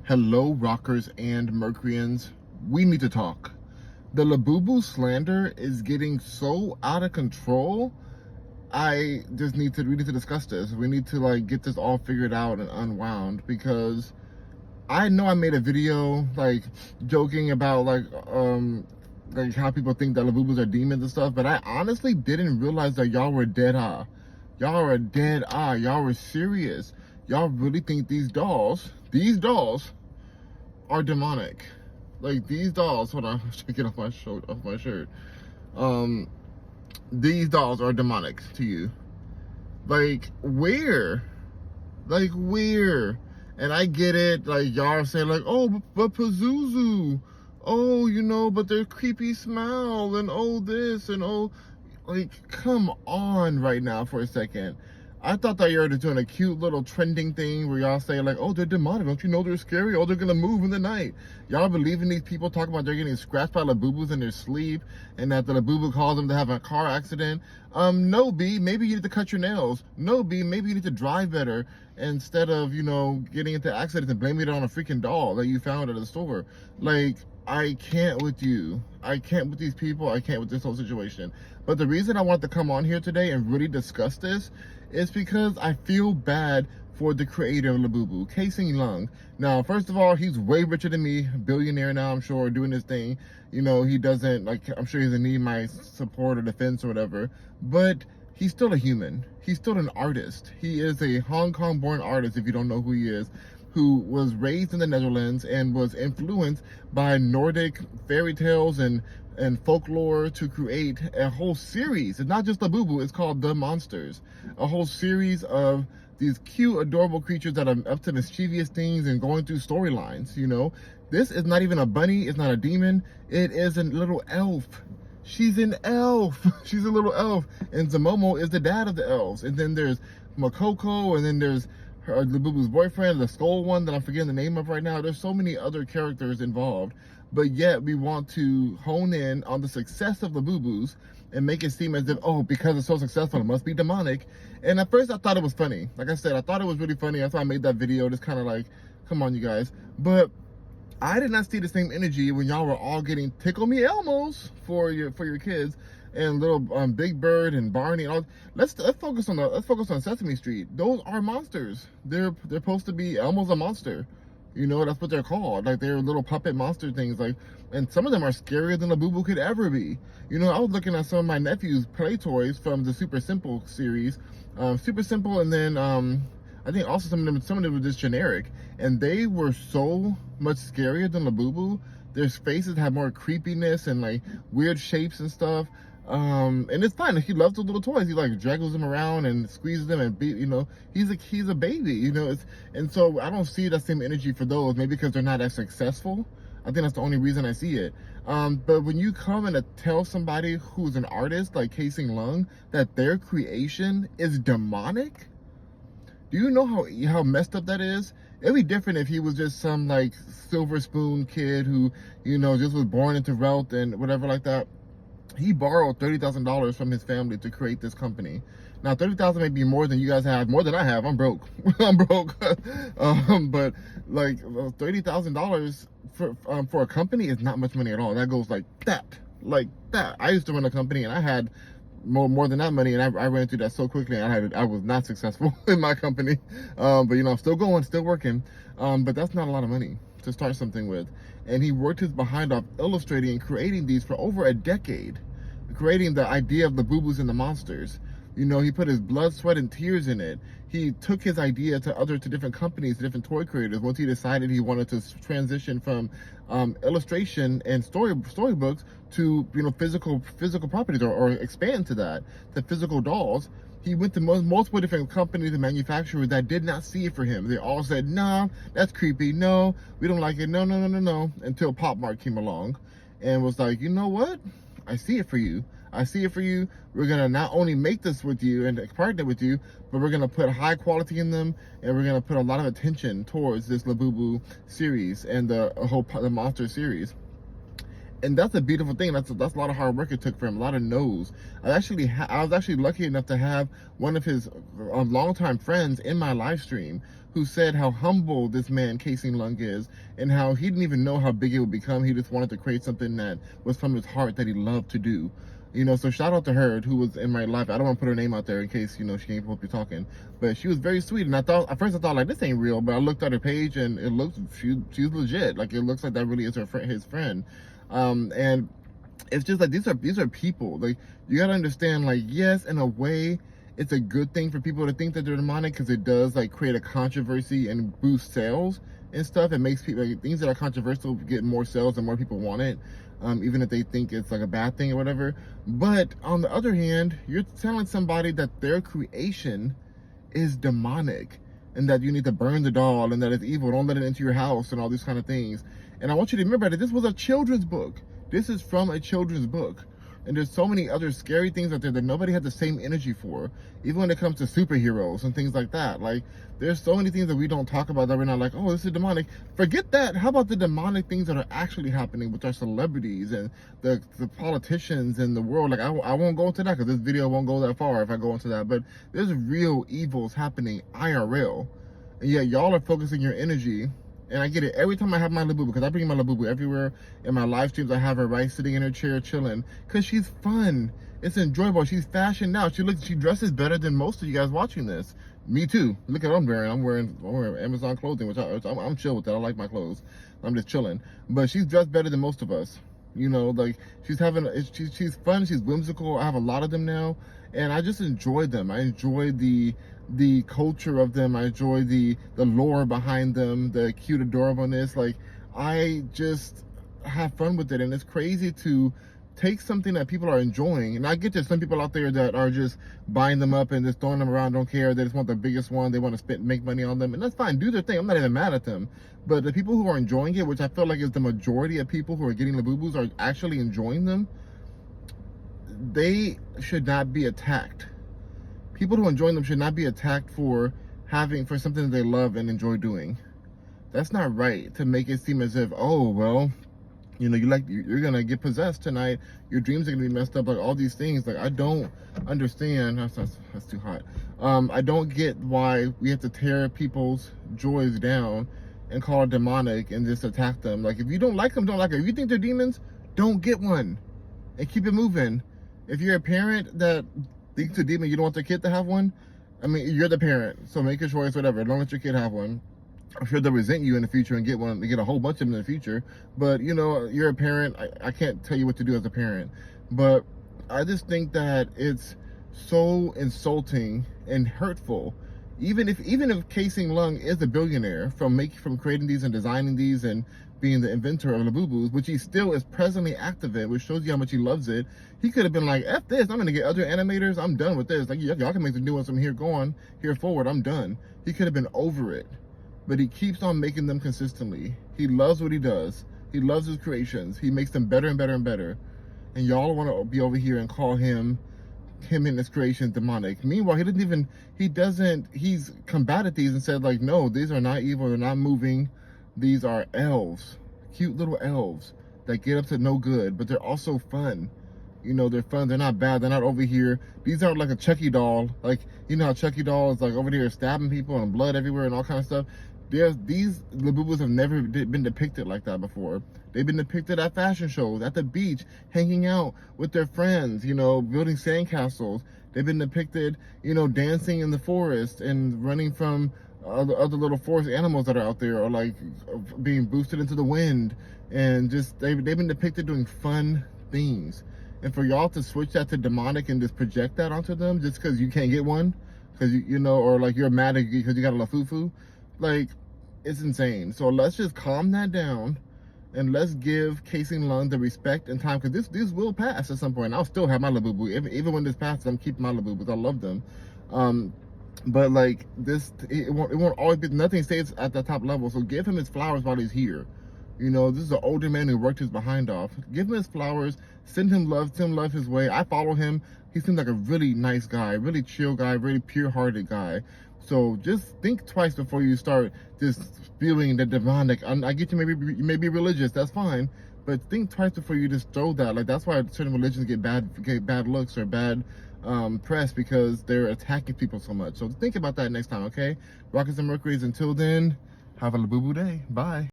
Hello, rockers and Mercuryans. We need to talk. The Labubu slander is getting so out of control. We need to discuss this. We need to get this all figured out and unwound, because I know I made a video joking about how people think that Labubus are demons and stuff, but I honestly didn't realize that y'all were dead eye. Y'all are dead eye. Y'all were serious. Y'all really think these dolls are demonic. These dolls, hold on, I'm taking off my shirt. These dolls are demonic to you. Where? Where? And I get it, y'all are saying oh, but Pazuzu, oh, but their creepy smile, and oh this, and oh, come on right now for a second. I thought that you were just doing a cute little trending thing where y'all say oh, they're demonic, don't you know they're scary? Oh, they're gonna move in the night. Y'all believe in these people talking about they're getting scratched by Labubus in their sleep, and that the Labubu caused them to have a car accident? No, B, maybe you need to cut your nails. No, B, maybe you need to drive better instead of, getting into accidents and blaming it on a freaking doll that you found at the store. I can't with you. I can't with these people. I can't with this whole situation. But the reason I want to come on here today and really discuss this is because I feel bad for the creator of Labubu, Casey Lung. Now, first of all, he's way richer than me, billionaire now, I'm sure, doing his thing. He doesn't, I'm sure he doesn't need my support or defense or whatever, but he's still a human. He's still an artist. He is a Hong Kong-born artist, if you don't know who he is, who was raised in the Netherlands and was influenced by Nordic fairy tales and folklore to create a whole series. It's not just Labubu, it's called The Monsters. A whole series of these cute, adorable creatures that are up to mischievous things and going through storylines, This is not even a bunny, it's not a demon, it is a little elf. She's an elf. She's a little elf. And Zamomo is the dad of the elves. And then there's Makoko, and then there's Labubu's boyfriend, the skull one that I'm forgetting the name of right now. There's so many other characters involved, but yet we want to hone in on the success of Labubu's and make it seem as if, oh, because it's so successful, it must be demonic. And at first I thought it was funny. Like I said, I thought it was really funny. That's why I made that video, just kind of come on, you guys. But I did not see the same energy when y'all were all getting Tickle Me Elmos for your kids, and little Big Bird and Barney and all. Let's focus on Sesame Street. Those are monsters. They're supposed to be. Elmo's a monster. That's what they're called. They're little puppet monster things. And some of them are scarier than Labubu could ever be. I was looking at some of my nephew's play toys from the Super Simple series, Super Simple, and then I think also some of them were just generic, and they were so much scarier than Labubu. Their faces had more creepiness and weird shapes and stuff. And it's fine. He loves those little toys. He draggles them around and squeezes them and he's a baby, and so I don't see that same energy for those, maybe because they're not as successful. I think that's the only reason I see it. But when you come and tell somebody who's an artist like Casey Lung that their creation is demonic, do you know how messed up that is? It'd be different if he was just some silver spoon kid who, just was born into wealth and whatever like that. He borrowed $30,000 from his family to create this company. Now, $30,000 may be more than you guys have, more than I have. I'm broke. I'm broke. But $30,000 for a company is not much money at all. That goes like that. I used to run a company and I had more than that money, and I ran through that so quickly. I was not successful in my company, but I'm still going, still working. But that's not a lot of money to start something with. And he worked his behind off illustrating and creating these for over a decade, creating the idea of the Boo-Boos and the monsters. He put his blood, sweat, and tears in it. He took his idea to different companies, different toy creators. Once he decided he wanted to transition from illustration and storybooks to physical properties, or expand to that, to physical dolls, he went to multiple different companies and manufacturers that did not see it for him. They all said, "No, that's creepy. No, we don't like it. No, no, no, no, no." Until Pop Mart came along and was like, "You know what? I see it for you. I see it for you. We're going to not only make this with you and partner with you, but we're going to put high quality in them, and we're going to put a lot of attention towards this Labubu series and the monster series." And that's a beautiful thing. That's a lot of hard work it took for him, a lot of no's. I was actually lucky enough to have one of his longtime friends in my live stream who said how humble this man Casey Lung is, and how he didn't even know how big it would become. He just wanted to create something that was from his heart that he loved to do. You know, so shout out to her, who was in my life. I don't want to put her name out there in case, you know, she ain't hope you're talking. But she was very sweet. And I thought, at first I thought, like, this ain't real. But I looked at her page and it looks, she's legit. Like, it looks like that really is his friend. And it's just like, these are people. Like, you got to understand, like, yes, in a way, it's a good thing for people to think that they're demonic, because it does, like, create a controversy and boost sales and stuff. It makes people, like, things that are controversial get more sales and more people want it. Even if they think it's like a bad thing or whatever. But on the other hand, you're telling somebody that their creation is demonic and that you need to burn the doll and that it's evil, don't let it into your house and all these kind of things. And I want you to remember that this was a children's book. This is from a children's book. And there's so many other scary things out there that nobody had the same energy for, even when it comes to superheroes and things like that. Like, there's so many things that we don't talk about that we're not like, oh, this is demonic. Forget that. How about the demonic things that are actually happening with our celebrities and the politicians in the world? Like, I won't go into that because this video won't go that far if I go into that. But there's real evils happening IRL. And yet y'all are focusing your energy. And I get it every time I have my Labubu, because I bring my Labubu everywhere. In my live streams, I have her right sitting in her chair chilling, because she's fun. It's enjoyable. She's fashioned now. She dresses better than most of you guys watching this. Me too. Look at what I'm wearing. I'm wearing Amazon clothing, which I'm chill with that. I like my clothes. I'm just chilling. But she's dressed better than most of us. You know, like, she's fun. She's whimsical. I have a lot of them now, and I just enjoy them. I enjoy the culture of them. I enjoy the lore behind them, the cute adorableness. Like, I just have fun with it. And it's crazy to take something that people are enjoying, and I get there's some people out there that are just buying them up and just throwing them around, don't care. They just want the biggest one. They want to make money on them, and that's fine. Do their thing. I'm not even mad at them. But the people who are enjoying it, which I feel like is the majority of people who are getting Labubus, are actually enjoying them. They should not be attacked. People who enjoy them should not be attacked for something that they love and enjoy doing. That's not right, to make it seem as if, oh, well, you know, you're gonna get possessed tonight. Your dreams are gonna be messed up. Like, all these things. Like, I don't understand. That's too hot. I don't get why we have to tear people's joys down and call it demonic and just attack them. Like, if you don't like them, don't like them. If you think they're demons, don't get one and keep it moving. If you're a parent that thinks a demon, you don't want their kid to have one, I mean, you're the parent, so make your choice, whatever. Don't let your kid have one. I'm sure they'll resent you in the future and get one, and get a whole bunch of them in the future. But, you know, you're a parent. I can't tell you what to do as a parent. But I just think that it's so insulting and hurtful. Even if Casey Lung is a billionaire from creating these and designing these and being the inventor of Labubus, which he still is presently active in, which shows you how much he loves it. He could have been like, F this, I'm gonna get other animators, I'm done with this. Like, y'all can make the new ones from here forward, I'm done. He could have been over it. But he keeps on making them consistently. He loves what he does. He loves his creations. He makes them better and better and better. And y'all want to be over here and call him and his creations demonic. Meanwhile, he's combated these and said, like, no, these are not evil, they're not moving. These are elves, cute little elves that get up to no good, but they're also fun. You know, they're fun, they're not bad, they're not over here. These aren't like a Chucky doll. Like, you know how Chucky doll is like over there stabbing people and blood everywhere and all kind of stuff. These Labubus have never been depicted like that before. They've been depicted at fashion shows, at the beach, hanging out with their friends, you know, building sandcastles. They've been depicted, you know, dancing in the forest and running from other little forest animals that are out there, or like being boosted into the wind. And just, they've been depicted doing fun things. And for y'all to switch that to demonic and just project that onto them just because you can't get one, because you know, or like you're mad because you got a Lafufu, like, it's insane. So let's just calm that down and let's give Casey Lung the respect and time, because this will pass at some point. I'll still have my Labubu. Even when this passes, I'm keeping my Labubus. I love them. But like this, it won't always be, nothing stays at the top level. So give him his flowers while he's here. You know, this is an older man who worked his behind off. Give him his flowers, send him love his way. I follow him. He seems like a really nice guy, really chill guy, really pure-hearted guy. So just think twice before you start just spewing the demonic. I get you may be religious, that's fine, but think twice before you just throw that. Like, that's why certain religions get bad looks or bad press because they're attacking people so much. So think about that next time, okay? Rockets and Mercury's. Until then, have a Labubu day. Bye.